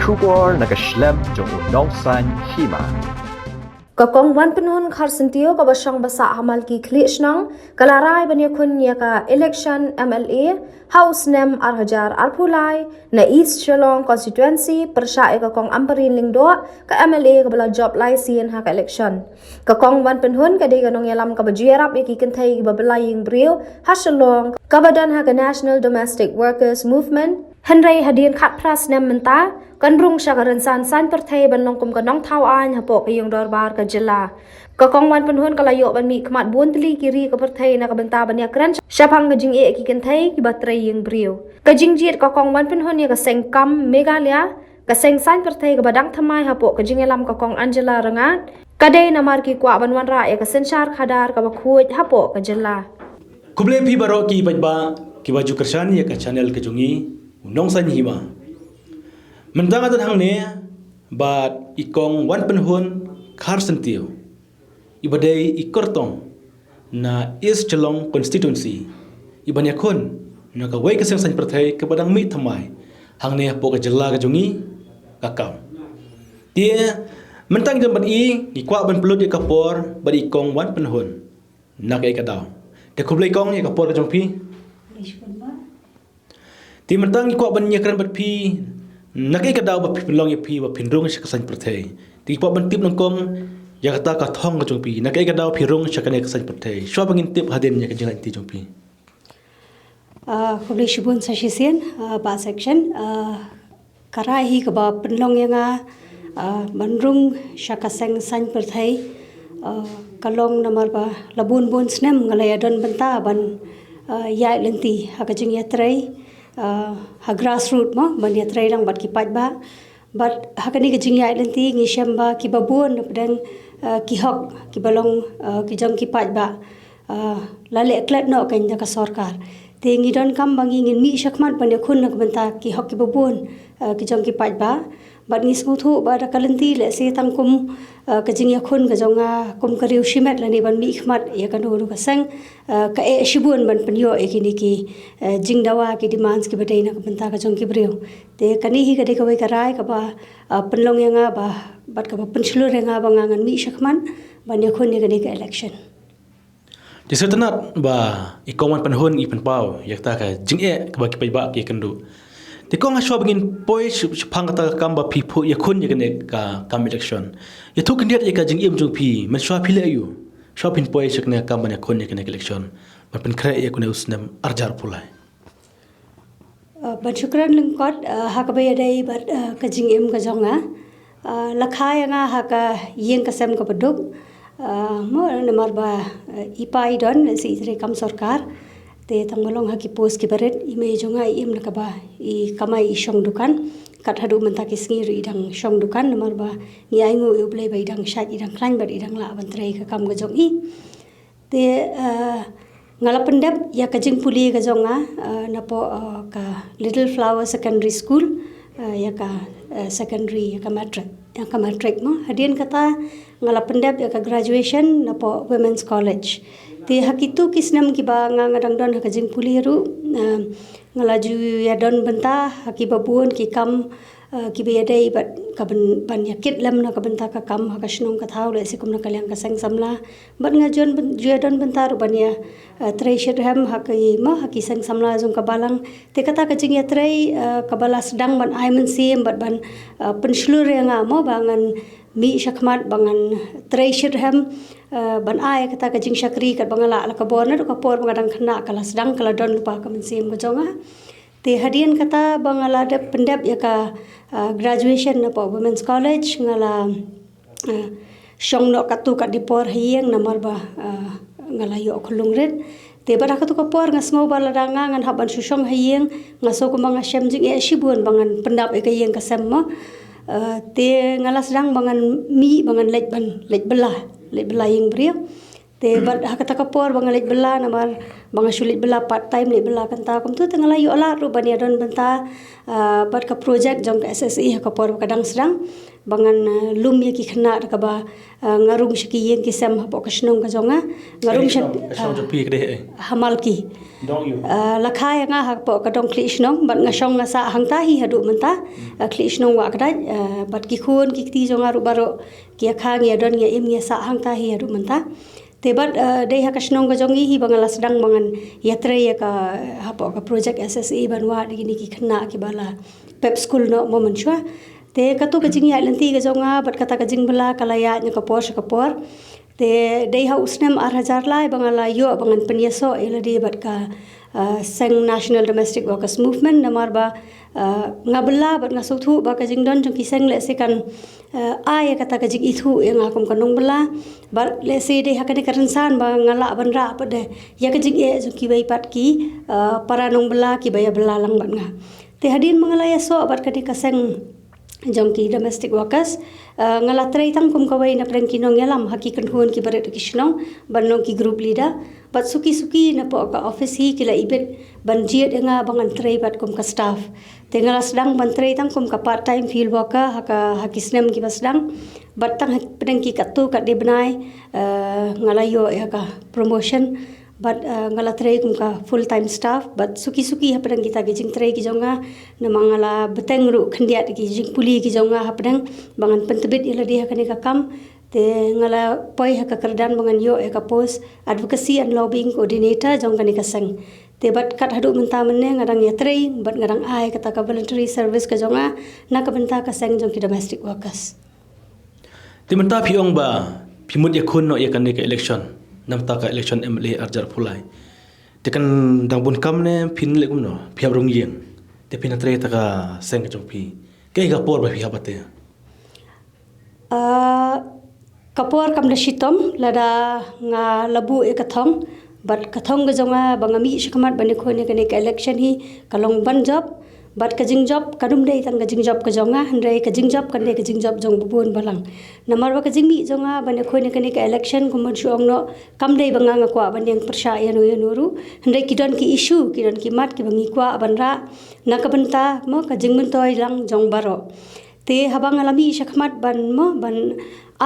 Shubor nakaslem jong unongsan hima. Kakong wan penhun kharsentio ka basang basa hamal ki klishnang kalarai banya kun ya ka election MLA House Nem Arhajar Arpulai na East Shillong constituency persyae kakong amperin lingdo ka MLA ka bala job lai sien ha ka election. Kakong wan penhun ka de ganong yalam ka bajuerap ki kentai ki babalaying brio ha Shillong ka badan ha ka National Domestic Workers Movement Henry Hadin khat pras nem menta kan rung sya karan san perthai ban long kum ka nong thau an ha pok yung dorbar ka jila kakong wan penhun kalayo ban mi kmat bun tli kiri ka perthai na ka benta ban ya kran syapang ka jing e ki kan thai ki batrai yung brio ka jing jit kakong wan penhun ya ka seng kam megalia ka seng san perthai ka badang thamai ha pok ka jing elam kakong Angela rangat kadai namar ki kwa ban wan ra ya ka senchar khadar ka bakhuj ha pok ka jila kuble phi baro ki bajba ki baju kersan ya ka channel ke jungi unong san hima mentang adan hang ne bat ikong wan penhun khar sentio ibadai ikortong na East Shillong constituency ibanya khon na ka wai ka sang san perthai ka badang mi thamai hang ne po ka jilla ka jungi kakam dia mentang jam bat i kwa ban pelut ka por bat ikong wan penhun na kai ka daw de kublai kong ya ka por ka jong pi ti mentang kwa ban nyakran bat pi nakai ka daw ba pilong ya pi ba pinrung sa kasan perthai ti kwa ban tip nang kong ya kata ka thong ka jong pi nakai ka daw pirung sa kanek kasan perthai swa bangin tip haden ya ka jela ti jong pi kublai shibun sa shisien ba section karai ka ba pinlong ya nga banrung sa kasang san perthai kalong namar ba labun bun snem ngalaya don benta ban ya lenti ha ka jing ya trai ha grassroot mo ban ya trai lang bat ki pat ba but ha kani ka jing ya lenti ngi shamba ki babun pedang ki hok ki balong ki jong ki pat ba lale klet no kan ka sarkar te ngi don kam bangi ngin mi shakmat ban ya khun nak benta ki hok ki babun ki jong ki pat ba bat ngi smuthu ba da kalenti le se tangkum ka jing ya khun ka jonga kum ka riu shimet lani ban mi khmat ya kan ru ka sang ka e shibun ban panyo e kini ki jing dawa ki demands ki badai na ka benta ka jong ki brio te kani hi ka de ka wai ka rai ka ba panlong ya nga ba bat ka ba penslur ya nga ba ngan mi shakman ban ya khun ni ka de ka election di setanat ba ikong wan penhun i penpau yakta ka jing e ka ba ki ba ki kendu ti kong aswa bangin poi phang ta kam ba phi phu ya khun ya kane ka kam election ya thuk ndiat ya ka jing im jung phi man swa phi le ayu swa phin poi shakne kam ban ya khun ya kane election ban pen khre ya kune usnam arjar pulai ban shukran lengkot ha ka ba dai bat ka jing im ka jonga lakha ya nga ha ka yeng ka sem ka baduk mo namar ba ipai don si tre kam sarkar te tangmalong haki post ki baret ime jonga im nakaba I kamai shong dukan kat hadu menta ki sngi ri dang shong dukan namar ba ni aingu ublei ba idang shat idang klan ba idang la bantrei ka kam ga jong I te ngala pendap ya ka jing puli ga jonga napo ka Little Flower Secondary School ya ka secondary ya ka matric mo hadien kata ngala pendap ya ka graduation napo Women's College te hakitu kisnam ki ba ngadang don ka jing puli ru ngalaju ya don benta haki babun ki kam ki be dai bat ka ban yakit lam na ka benta ka kam ha ka shnong ka thau le sikum na kalyang ka sang samla bat ngajon ju don benta ru ban ya treasure ham ha ki ma ha ki sang samla jong ka balang te kata ka jing ya trei ka bala sedang ban ai men sim bat ban penslur yang mo bangan mi shakmat bangan treasure ham ban ai kata ka jing shakri kat bangala la ka borna ka por bangadang khna kala sedang kala don lupa ka mensim ko jonga te hadian kata bangala de pendap ya ka graduation na po Women's College ngala shong no katu ka dipor hieng namar ba ngala yo khulung red te bara ka tu ka por ngas ngo bala danga ngan haban sushong hieng ngaso ko mga shem jing e shibun bangan pendap e ka hieng ka semmo te ngala sedang bangan mi bangan lej belah yang brio te bat hakata kapor bangan lej belah namar bang sulit bela part time le bela kanta kum tu tengah layu ala ru bani adon benta bat ka project jong ka SSE ka por kadang sedang bangan lum ye ki khna ka ba ngarung shiki yen ki sem hapo ka snong ka jonga ngarung shak jopi kede hamal ki dong you lakhai nga hapo ka dong kli snong bat ngasong nga sa hangta hi hadu menta kli snong wa kada bat ki khun ki ti jonga ru baro ki kha ngi adon ngi im ngi sa hangta hi hadu menta tebat dei ha kasnong ga jongi hi bangala sedang mangan yatre ya ka hapo ka project SSE banwa digi ni ki khna ki bala pep school no mo manchwa te katu ka jing ya lanti ga jonga bat kata ka jing bala kalaya nya ka por te dei ha usnem 8000 lai bangala yo bangan penyeso eladi bat ka Seng National Domestic Workers Movement namar ba ngabla bat ngasuthu ba ka jing don jong ki seng le se kan ai kata ka jing ithu yang akum kanong bala bar le se de hakane karansan ba ngala ban ra pa de ya ka jing e jong ki bai pat ki para nong bala ki bai bala lang ban nga te hadin mangalaya so bat ka ka seng jong ki domestic workers ngala trai tang kum kawai na preng kinong yalam haki kan huan ki baret ki shnong banong ki group leader bat suki na po ka office hi kila ibet ban jiet nga bangan trai bat kum ka staff te ngala sedang ban trai tang kum ka part time field worker haki snem ki basdang bat tang preng ki katu ka de benai ngala yo ya ka promotion but ngala tray kum ka full time staff but suki hapadang kita ki jing tray ki jonga na mangala beteng ru khandiat ki jing puli ki jonga hapadang bangan pentebit ila dia kani ka kam te ngala poi ha ka kerdan bangan yo e ka post advocacy and lobbying coordinator jong kani ka sang te bat kat hadu menta menne ngadang ya tray bat ngadang ai kata ka voluntary service ka jonga na ka benta ka sang jong ki domestic workers te menta phiong ba phimut ya khun no ya kan ka election namta ka election MLA arjar phulai tekan dang bun kam ne phin le kum no phiab rong yeng te phin atre ta ka seng ka jong phi ke ga por ba phi habate kapor kam da shitom lada nga labu e kathong bat kathong ga jonga bangami shikamat bane khone kane ka election hi kalong ban job bat ka jing job kadum dei tang ka jing job ka jonga handai ka jing job kane ka jing job jong bubun balang namar ba ka jing mi jonga bane khone kane ka election kum shuang no kam dei banga nga kwa bane persya ya nuru handai kidon ki issue kidon ki mat ki bangi kwa banra na ka banta mo ka jing mun toy lang jong baro te habang alami shakmat ban mo ban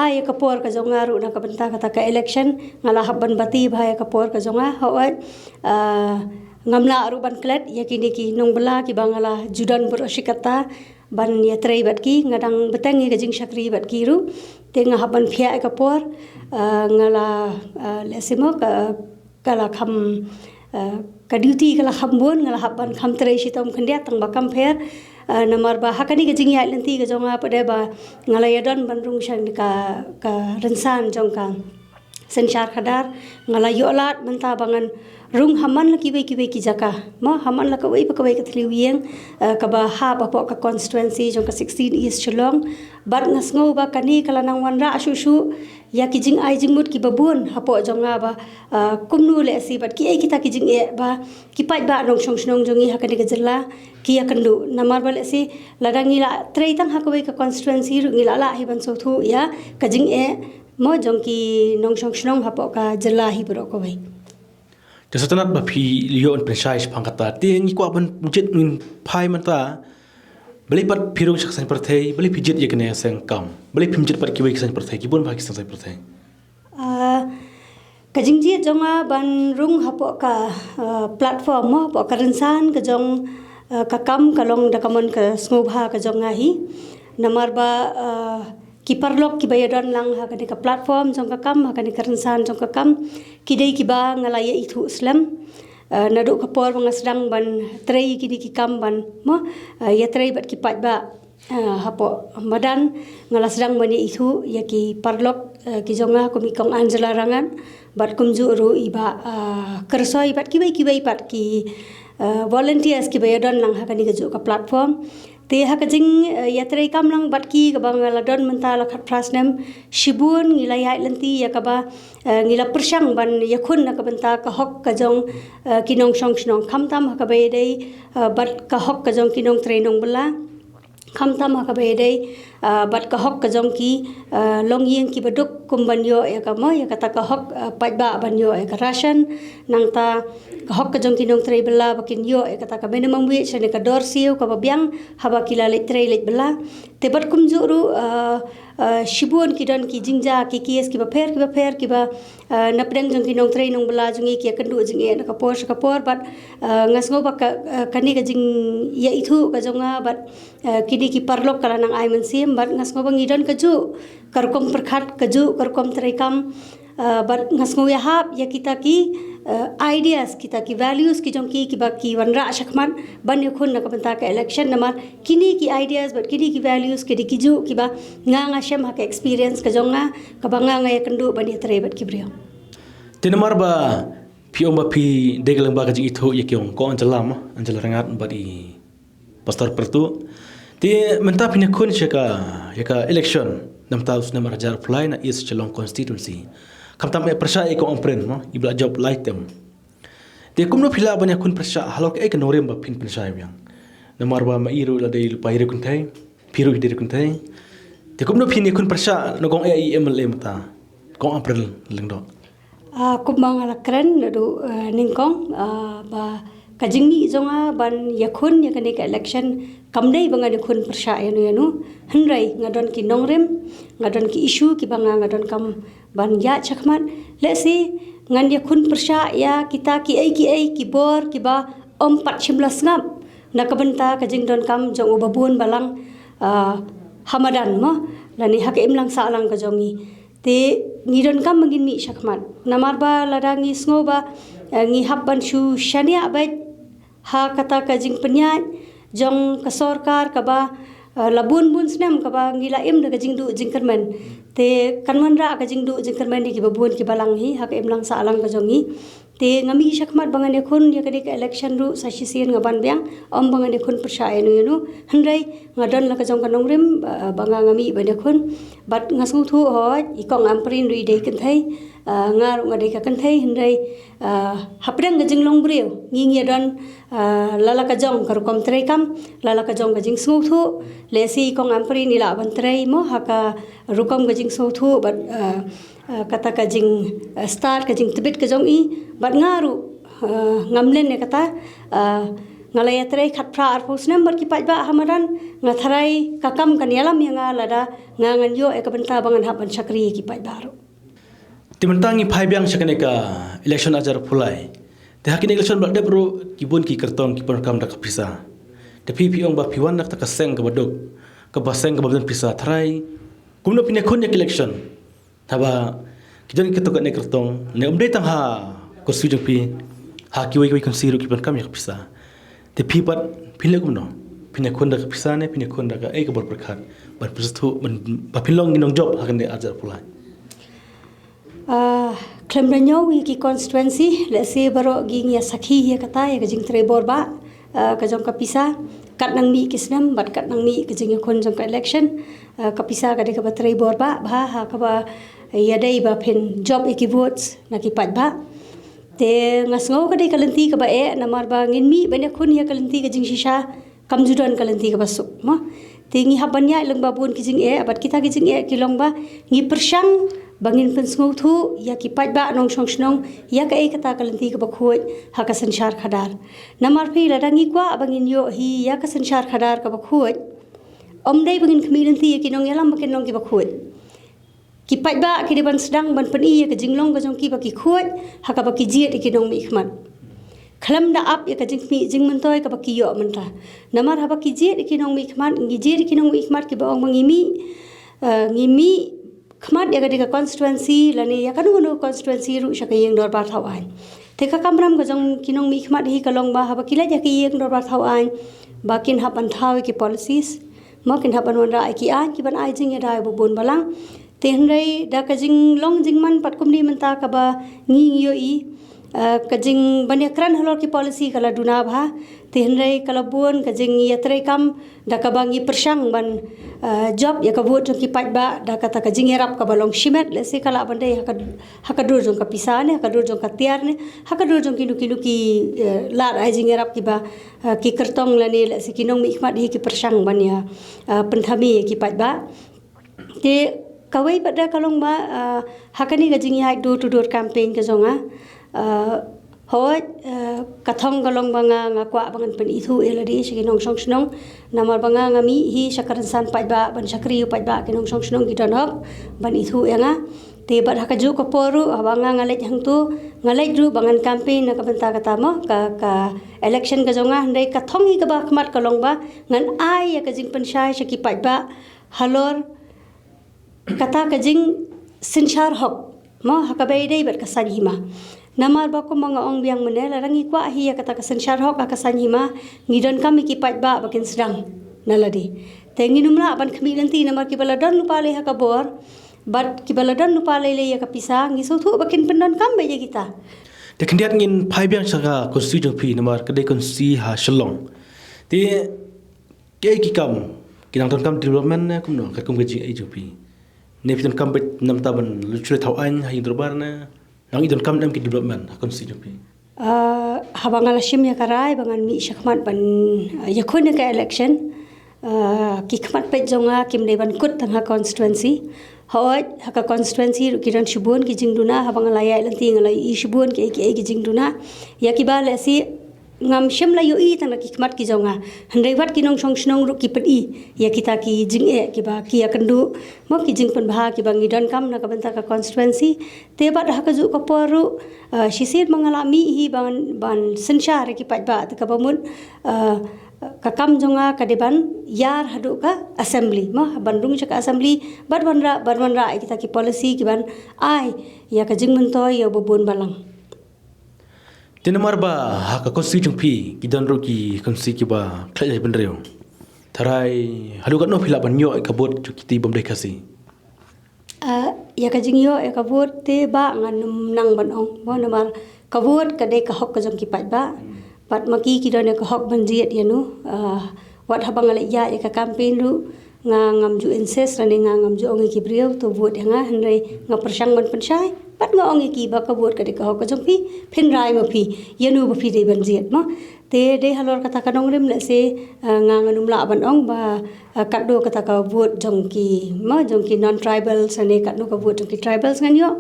ai ka por ka jonga ru na ka banta kata ka election ngala habban bati bhai ka por ka jonga hawat ngamla aruban klet yakini ki nongbala ki bangala judan berosikata ban ya trai bat ki ngadang betang ga jing shakri bat ki ru te nga haban phia ka por ngala lesimo ka kala kham ka duty kala khambon ngala haban kham trai sitom khandia tang bakam pher namar ba hakani ga jing ya lenti ga jonga pade ba ngala yadon banrung shang ka rensan jong ka senchar khadar ngala yolat menta bangan rung haman laki ki jaka ma haman la ka wei ka thli wieng ka ba ha ba po ka constituency jong ka 16 East Chelong bar ngasngo ba kani kala nang wanra ashu ya ki jing ai jing mut ki babun hapo jonga ba kumnu le si bat ki ai kita ki jing e ba ki pai ba rong shong snong jongi hakani ka jilla ki akandu namar ba le si ladangi la trei tang hakawei ka constituency ru ngila la hi ban so thu ya ka jing e mo jong ki nong shong snong hapo ka jilla hi bro ko wei Jasatanat ba phi liyo on precise pangkata ting ko ban jet min phai manta beli pat phirung saksan perthei beli pijet ye kene seng kam beli phimjet pat ki wei saksan perthei ki bon ba ki saksan perthei kajingji jonga ban rung hapo ka platform mo hapo ka rensan ka jong ka kam kalong da kamon ka smubha ka jonga hi namar ba ki parlok ki bayadon lang ha ka platform jong ka kam ha ka rensan jong ka kam ki dei ki ba ngala ye ithu islam nadu ka por bang sedang ban trei ki ki kam ban mo ya trei bat ki pat ba hapo madan ngala sedang ban ye ithu ya ki parlok ki jonga ko mi kong Angela rangan bat kumju ru iba kersoi bat ki bai pat ki volunteers ki bayadon lang ha ka ka platform te ha ka jing yatrai kam lang bat ki ka bangala don mentala khat prasnem shibun ngila ya lenti ya ka ba ngila persang ban yakhun na ka banta ka hok ka jong kinong song snong khamtam ha ka be dei bat ka hok ka jong kinong trainong bala khamtam ha ka be dei bat ka hok ka jong ki long yeng ki baduk kum ban yo ya ka mo ya kata ka hok pat ba ban yo ya ka ration nang ta ka hok ka jong ki nong trei bela bakin yo ya kata ka minimum wage ne ka dor siu ka babyang haba kila le trei le bela te bat kum ju ru shibun ki don ki jingja ki kies ki ba pher ki ba napdeng jong ki nong trei nong bela jong ki kan du jing e na ka por bat ngasngo ba ka ni ka jing ya itu ka jonga bat kini ki parlok kala nang ai man sim bat ngasngo ba ngidon ka ju karkom perkhat ka ju karkom trei kam bat ngasngo ya hap ya kita ki ideas kita ki values ki jong ki ba ki wanra shakman ban yakhun na ka banta ka election namar kini ki ideas but kini ki values ki ju ki ba nga shem ha ka experience ka jonga ka ba nga ya kandu ban ya trei bat ki brio tinamar ba pi omba pi degelang ba ka jing itu ya kyong ko anjalam anjal rangat ba di pastor pertu ti menta pina kun ya ka election nam taus namar jar fly na is chelong constituency kam tam e prasha e ko ompren mo ibla job lightem te kumno phila banya kun prasha halok e ka norem ba pin prasha yang namar ba mairu la dei paire kun thai piru de kun thai te kumno phin kun prasha no gong e mla mata ko ompren lengdo kumang ala kren du ningkong ba kajingni zonga ban yakhun ya kane ka election kamdei banga yakhun persha yanu hanrai ngadon ki nongrem ngadon ki issue ki banga ngadon kam ban ya chakman lesi ngan yakhun persha ya kita ki ai ki bor ki ba om 14 ngam nakabenta kajing don kam jong ubabun balang hamadan mo lani hak imlang sa lang ka jongi te ngidon kam mangin mi shakman namar ba ladangi sngo ba ngi habban shu shania ba ha kata kajing penyat jong ka sorkar ka ba labun bun snem ka ba ngila im da kajing du jingkermen te kanwan ra kajing du jingkermen ki babun ki balang hi ha ka im lang sa alang ka jongi te ngami shakmat bangan yakhun ya ka election ru sasisian ngaban byang om bangan yakhun persaya nu hanrai ngadon la ka jong kanong rim banga ngami ban yakhun bat ngasngu thu hoj ikong amprin ri de kan thai ngar ngade ka kan thai hanrai hapdang ga jing long breu nging ya don lala ka jong kar kom trei kam lala ka jong ga jing smu thu lesi ikong amprin ila ban trei mo haka rukom ga jing smu thu bat kata ka jing start ka jing tibit ka jong i bat ngaru ngamlen ne kata ngalaya trei khat phra ar pos number ki paj ba hamaran ngatharai kakam kan yalam yanga lada ngangan yo e ka banta bangan haban chakri ki paj baru timentangi phai byang sakane ka election ajar phulai te hakin election ba de bro kibun ki kartong ki program da ka pisa te pi ong ba piwan nak ta ka seng ka badok ka baseng ka babdan pisa tharai kumno pine khon yak election thaba kijon ki to ka ne kartong ne umdei tang ha ko su jong pi ha ki wei kon siru ki ban kam yak pisa te pi pat pile kumno pine khon da ka pisa ne pine khon da ka ei ka bor prakhat ban pistu ban ba pilong ginong job hakan de ajar phulai Klemranyo ki constituency lesi baro ging ya sakhi ya kata ya jing tre borba ka jong ka pisa kat nang mi kisnam bat kat nang mi ka jing kon jong ka election ka pisa ka de ka tre borba ba ha ka ba ya dai ba pin job iki votes na ki pat ba te ngasngo ka de kalanti ka ba e namar ba ngin mi bane khun ya kalanti ka jing shisha kamjudon kalanti ka basuk mo te ngi habanya lang babun ki jing e bat kita ki jing e ki long ba ngi persang bangin pensngo thu ya ki paj ba nong song snong ya ka e kata kalanti ka bakhoi ha ka sanchar khadar namar phi ladangi kwa bangin yo hi ya ka sanchar khadar ka bakhoi omdei bangin khmilanti ki nong yalam bakin nong ki bakhoi ki paj ba ki de ban sedang ban pen i ka jinglong ka jong ki ba ki khoi ha ka ba ki jiet ki nong mi khman khalam da ap ya ka jing mi jing mentoi ka ba ki yo menta namar ha ba ki jiet ki nong mi khman ngi jiet ki nong mi khmat ki ba ong mangi mi khmat ya ka constituency lani ya kanu no constituency ru shaka yeng dor bar thawai te ka kamram ka jong kinong mi khmat hi kalong ba ha ba kila ja ki yeng dor bar thawai bakin hapan thaw ki policies makin hapan wan ra ki an ki ban ai jing ya dai bu bon balang te hnrei da ka jing long jing man pat kumni man ta ka ba ngi yo i kajing banyak kran halor ki policy kala duna bha tihnrei kala buon kajing yatrei kam da kabangi persang ban job ya kabut jong ki patba da kata kajing erap ka balong shimet le se kala bandai hakadur jong ka pisane hakadur jong ka tiar ne hakadur jong ki nuki lar ai jing erap ki ba ki kertong la ne le se ki nong mi khmat hi ki persang ban ya penthami ki patba te kawai pada kalong ba hakani kajing ya door to door campaign ka jonga hoi kathong galong banga ngakwa bangan pen ithu eladi sikinong song snong namar banga ngami hi sakaran san paiba ban sakri paiba kinong song snong gidanok ban ithu enga te bat hakaju ko poru abanga ngalej hangtu ngalej ru bangan campaign na kabanta katamo ka election ka jonga ndai kathong hi ka ba khmat kalong ba ngan ai ya kajing pensai saki paiba halor kata kajing sinchar hok mo hakabai dei bat kasan hima namar ba ko mga ong biang menela rangi kwa hiya kata kasan syarhok akasan hima ngidon kami ki patba bakin sedang naladi tengi numla ban kami nanti namar ki baladan lupa le hakabor bat ki baladan lupa le ya kapisa ngisu thu bakin pendon kam be kita te kendiat ngin pai biang saka konsti jong pi namar kedai konsti ha shalong te ke ki kam kinang ton kam development na kum no ka kum gaji ai jong pi ne piton kam bet nam taban luchre thau an ha indrobar na nang idon kam nam ki development akon si jopi habangala shim ya karai bangan mi shakmat ban yakun ka election ki khmat pe jonga kim le ban kut tang ha constituency hoi haka constituency kiran shibun ki jingduna habangala ya lanti ngalai I shibun ki jingduna ya ki ba le si ngam shim la yo I tang ki khmat ki jonga handai wat ki nong song snong ru ki pedi ya kita ki jing ki ba ki akandu mo ki jing pan bha ki bangi don kam na ka banta ka constituency te bat ha ka ju ko poru shisir mangalami hi ban sensyar ki pat ba ka bamun ka kam jonga ka deban yar hadu ka assembly mo bandung ka assembly barwanra kita ki policy ki ban ai ya ka jing mentoy ya bobon balang Tinamar ba haka konsti jong pi gidan ro ki konsti ki ba klai ben reo tharai halu kat no phila ban yo ka bot ju kiti bom dai kasi ya ka jing yo ka bot te ba ngan nang ban ong mo namar ka bot ka dei ka hok ka jong ki pat ba pat maki ki don ka hok ban jiet ya nu wat habang ale ya ka campaign ru nga ngam ju incest rani nga ngam ju ong ki brio to bot nga hanrei nga persang ban pensai pat nga ong ki ba ka bot ka de ka hok ka jong pi phin rai ma phi yanu ba phi de ban jiet mo te de halor kata kanong rim le se nga nganum la ban ong ba kat do kata ka bot jong ki non tribals ane kat no ka bot jong ki tribals ngan yo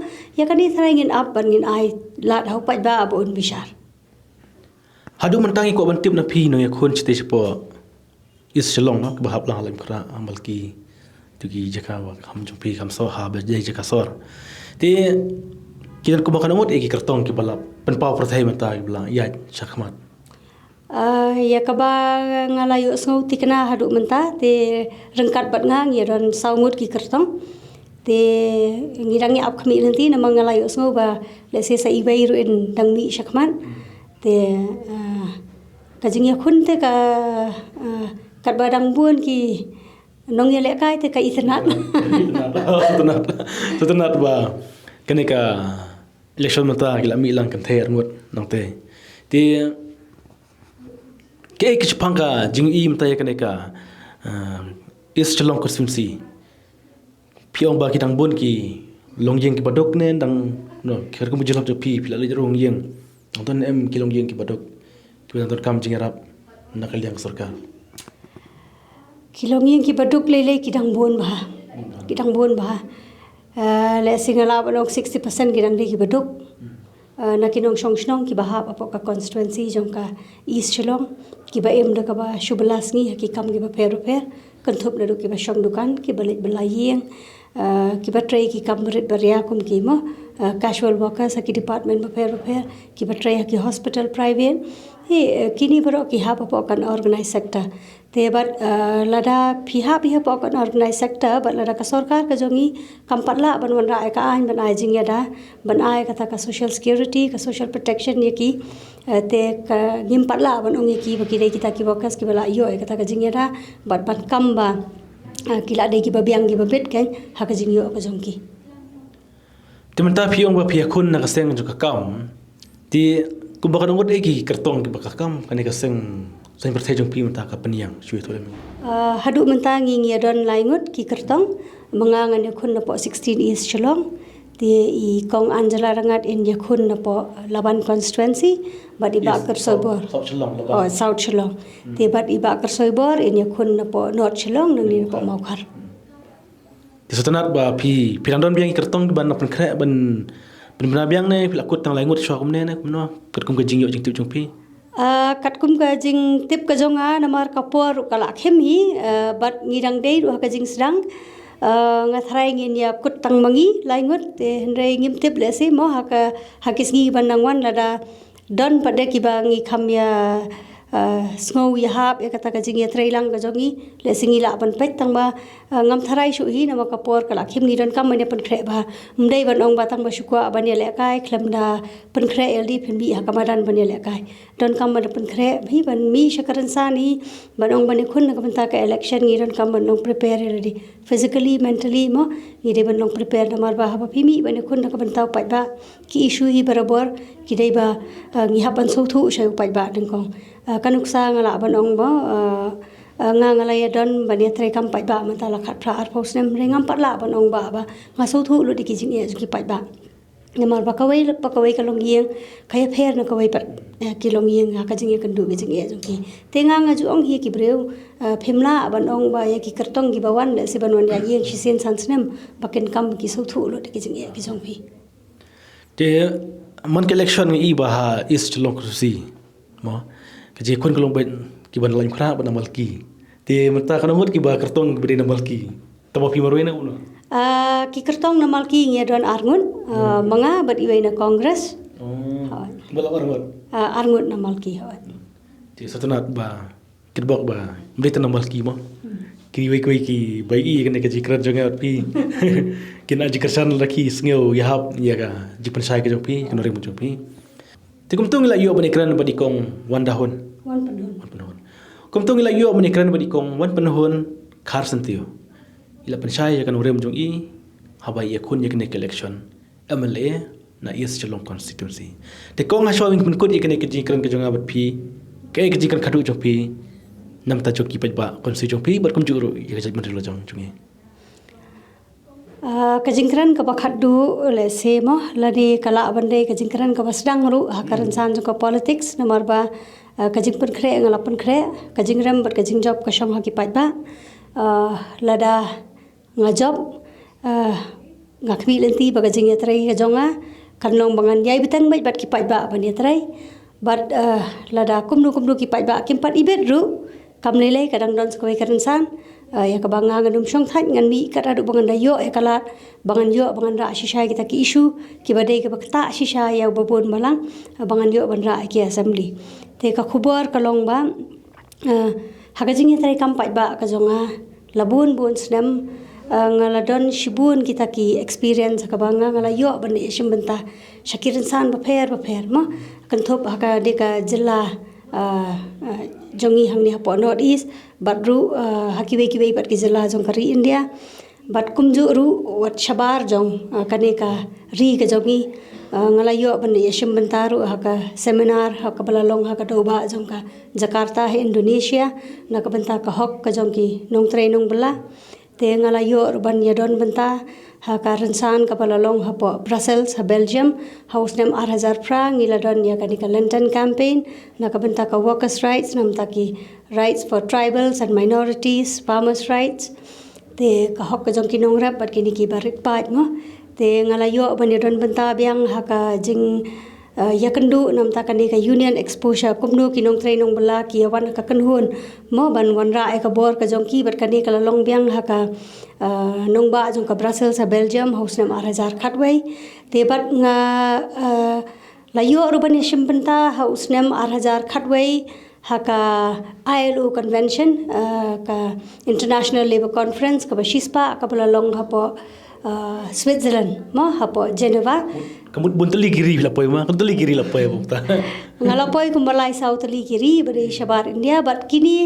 ya kani thrai ngin up ban ngin ai lat hau pat ba abon bishar hadu mentangi ko ban tip na pi no ya khon chite sipo is shalong no ba hap lang alam kra amal ki tu ki jaka wa ham jong pi kam so ha ba jai jaka sor te kidan ko bakan amot ki kartong ki bala pen pau prathai mata ki bala ya chakmat ya kaba ngalayo sngo tikna hadu menta te rengkat bat nga ngiran saungut ki kartong te ngirangi ap khami nanti na ngalayo sngo ba le se sa ibai ru in dang mi shakman te kajing ya khun te ka kat badang buon ki nong ya le kai te ka itnat tunat ba kenika election mata ki lami lang kan ther ngot nang te te ke ki chpanga jing I mta ya kenika is chalong constituency piong ba ki dang bon ki longjeng ki badok ne dang no kher ko mujulap jo pi pila le rong yeng ton em ki longjeng ki badok ki ton kam jing arab nakal yang sarkar kilong yang ki baduk lele kidang bon bah le singala balong 60% kidang de ki baduk na kinong song snong ki bahap apo ka constituency jong ka east chalong ki ba em da ka ba shubalas ngi ki kam ki ba per kan thop na ki ba shong dukan ki balit belayeng ki ba tray ki kam berit beria kum ki mo casual workers ki department ba per ki ba tray ki hospital private kini baro ki hap apo kan organized sector te bat lada pihak po kan organized sector bat lada ka sarkar ka jongi kampatla ban wan ra ka ain ban ai jing ya da ban ai kata ka social security ka social protection ye ki te ka ngim patla ban ong ki ba ki dei kita ki workers ki bala yo kata ka jing ya da bat ban kam ba kila dei ki ba biang ki ba bet kan ha ka jing yo ka jong ki tementa piong ba pia kun na kaseng jo ka kam Ti kumbakan ngot egi kertong ki bakakam kani kaseng sen pertai jongpi mentah ka peniang chui tu lemi. Haduk mentang ngi don laingut ki kertong mengangan yakun na po 16 East Shillong. Ti I kong Angela Rangat in yakun na po Laban constituency but iba Kersoibor. South Shillong. Oh, South Shillong. Ti but iba Kersoibor in yakun na po North Shillong nang ni na po Maukar. Ti sotanat ba pi pirandon biang kertong ban na penkre ban benar biang ne pilakut tang laingut swa kumne ne kumno kerkum ka jingyo jing tip jongpi. Kat kum ka jing tip ka jonga namar kapor kala khem hi but ngirang dei ru ka jing sedang ngathrai ngin ya kut tang mangi laingut te hendrai ngim tip le si mo hakis ngi banangwan lada don pada ki bangi kham ya sngau ya hap ya kata ka jing ya trailang ka jongi le singi la ban pet tang ba ngam tharai shu hi nama kapor kala khem ngi don kam mane pan khre ba mdei ban ong ba tang ba shukwa ban ya le kai khlamda pan khre eldi phin bi ha kamadan ban ya le kai don kam ban pan khre hi ban mi shakaran sani ban ong ban khun ka ban ta ka election ngi don kam ban ong prepare ready physically mentally mo ngi de ban ong prepare namar ba ha phi mi ban khun ka ban ta pai ba ki issue hi barabar ki dei ba ngi ha ban so thu shay pai ba ding kong kanuksa ngala ban ong ba ngalaya don bani trai kam pai ba mata la khat phra ar phos nem rengam patla ban ong ba nga so thu lu diki jing e ki pai ba nemar ba kawai kalong yeng kaya pher na kawai pat kilong yeng ha ka jing e kan du jing e ki tenga nga ju ong hi ki breu phimla ban ong ba ya ki kartong gi bawan le se ban wan ya yeng shi sen sans nem baken kam ki so thu lu diki jing e ki jong phi Te man ke election ngi ba ha East Shillong kursi mo kaje kun kalong ben ki ban lain khra ban malki te mata kana ngot ki ba kertong beri na malki tamo pi marwena uno ki kertong na malki ngi don arngun manga bat iwai na congress bala warngot arngun na malki ha te satanat ba kitbok ba beri na malki mo ki wei koi ki bai I kene kaji krat jonga pi kina jikarsan laki sngeu yahap ya ga jipan sai ke jopi kono re mo jopi te kum tung la yo bani kran badi kong wandahon wan pandun kum tung la yo bani kran badi kong wan panhon khar santio ila pansai ya kan urem jong I habai ya kun ya kene election MLA na East Shillong constituency te kong ha showing kun kut ya kene kaji kran ke jonga bat pi ke kaji kan khadu jopi nam ta joki paj ba constituency jong pi bar kum juru ya kaji man lo jong jungi kajingkran ka bakhat du le se mo ladi kala bande kajingkran ka basdang ru hakaran san ka politics namar ba kajing pun khre ngalapan khre kajingram bar kajing job ka sham haki pai ba lada ngajob ngakmi lenti ba kajing yatrai ka jonga kanlong bangan yai bitang bai bat ki pai ba ban yatrai bat lada kumnu ki pai ba kimpat ibet ru kam lelai kadang don skoi karan san ya ka banga ngandum shong that ngan mi kata du bangan dayo e kala bangan yo bangan ra shisha kita ki issue ki badai ka bakta shisha ya babon malang bangan yo ban ra ki assembly te ka khubor kalong ba hagajing trai kam pai ba ka jonga labun bun snam ngala don shibun kita ki experience ka banga ngala yo ban ishim banta shakirin san ba pher mo kan thop haka de ka jilla jongi hangni hapo North East badru hakiwe kiwe pat ki jilla jong kari India bat kumju ru wat shabar jong kane ka ri ka jongi ngala yo ban yeshim bantaru haka seminar haka balalong haka doba jong ka Jakarta he Indonesia na ka banta ka hok ka jong ki nong trainong bala te ngala yo ban yadon banta haka rensan ka balalong hapo Brussels ha Belgium house nem 8000 franc ngila don ya ka London campaign na ka banta ka workers rights nam ta ki rights for tribals and minorities farmers rights te ka hok ka jong ki nong rap bat ki ni ki barik pat mo te ngala yo ban yadon banta biang haka jing yakandu nam ta kani ka union exposure kumnu ki nong trainong bala ki wan ka kanhun mo ban wan ra ka bor ka jong ki bat kani ka long biang haka nong ba jong ka Brussels sa Belgium house nam 8000 khatway te bat nga layo ru ban yashim banta house nam 8000 khatway haka ILO convention ka international labor conference ka bashispa ka bala long hapo Switzerland mo hapo Geneva kamut buntali giri la poi ma kuntali giri la poi bukta ngalapoi kumbalai south li kiri bari shabar India bat kini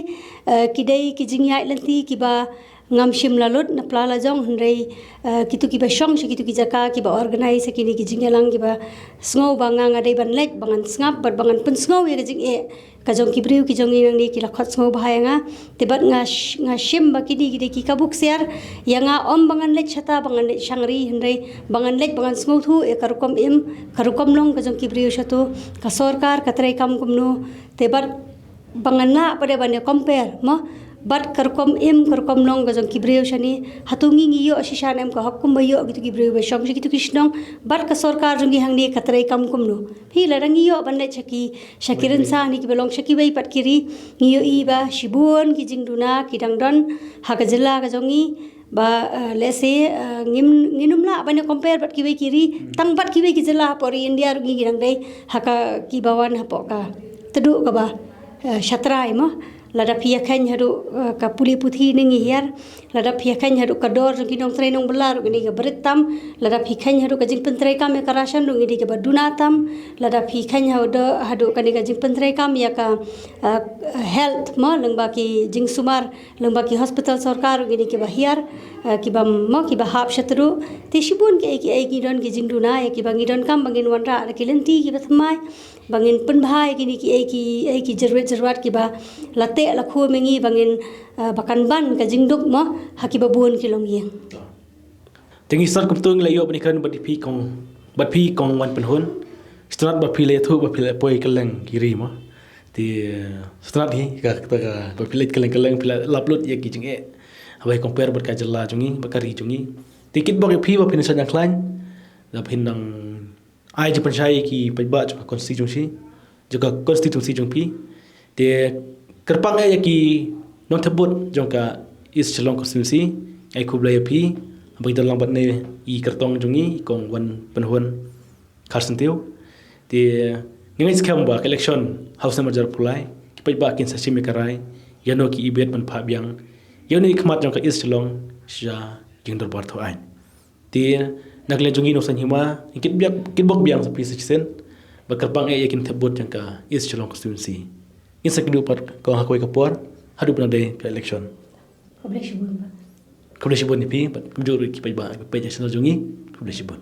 kidai kijingya lanti kiba ngam shim lalut na plala jong hendrei kitu ki ba shong shi kitu ki jaka ki ba organize ki ni ki jingelang ki ba sngo banga dei ban lek bangan snap bat bangan pun sngo ye jing e ka jong ki briu ki jong nang ni ki la khot sngo bahaya nga te bat nga shim ba ki di ki kabuk ser yanga om bangan lek chata bangan lek shangri hendrei bangan lek bangan sngo thu e karukom long ka jong ki briu shatu ka sarkar ka trei kam kumno te bat bangan na pada banya compare mo bat karkom long gajong kibreu shani hatungi ngi yo shishan em ko hakkum bayo gitu kibreu ba shong gitu kishnong bat ka sarkar jungi hangni katrai kam kumno hi la rangi yo ban le chaki shakiran sa ni ki belong shaki bai pat kiri ngi yo i ba shibun ki jingduna ki dangdon hakajela gajongi ba lese nginumla ban compare bat ki bai kiri tang bat ki bai ki jela pori india rugi girangdai haka ki bawan hapoka tedu ka ba shatrai mo lada pia kan haru ka puli puthi ningi hiar lada pia kan haru ka dor ki nong trai nong belar ni ka beritam lada pia kan haru ka jing pentrai kam ka rasan nong ni ka badunatam lada pia kan haru ka ni ka jing pentrai kam ya ka health mo lengba ki jing sumar lengba ki hospital sarkar ni ki bahiar ki ba mo ki ba hap shatru te shibun ki don ki jing duna ya ki bangi don kam bangin wanra ki lenti ki bathmai bangin penbhai ki ni ki jerwat ki ba late la khu mengi bangin bakan ban ka jingduk mo hakiba buon kilong yeng tengi sar kumtung la yo banikan bat pi kong wan penhun strat ba pi le thu ba pi le poi keleng kiri mo ti strat hi ka ba pi le keleng pi laplut ye ki jinge abai compare bat ka jalla jungi bakari jungi tikit ba pi ba pin sa jang klan da pin nang ai je panchai ki pajba constituency juga constituency jung pi te kerpang ay ki non tebut jongka East Chelong constituency ay kublay pi abang dalang bat ne I kertong jungi kong wan penhun Karsentiu te ngai skam ba election house number jar pulai ki pajba kin sa chimi karai yano ki ibet man pha biang yano ikmat jongka East Chelong sha jingdor bar tho ai te nagle jungi no san hima kit bok biang sa pi sen ba kerpang ay kin tebut jongka East Chelong constituency insa kidu pat ko hakoi kapor hadu pernah day ke election koblek shibun ba koblek shibun ni pi but juru ki pa ba pa jasna jungi koblek shibun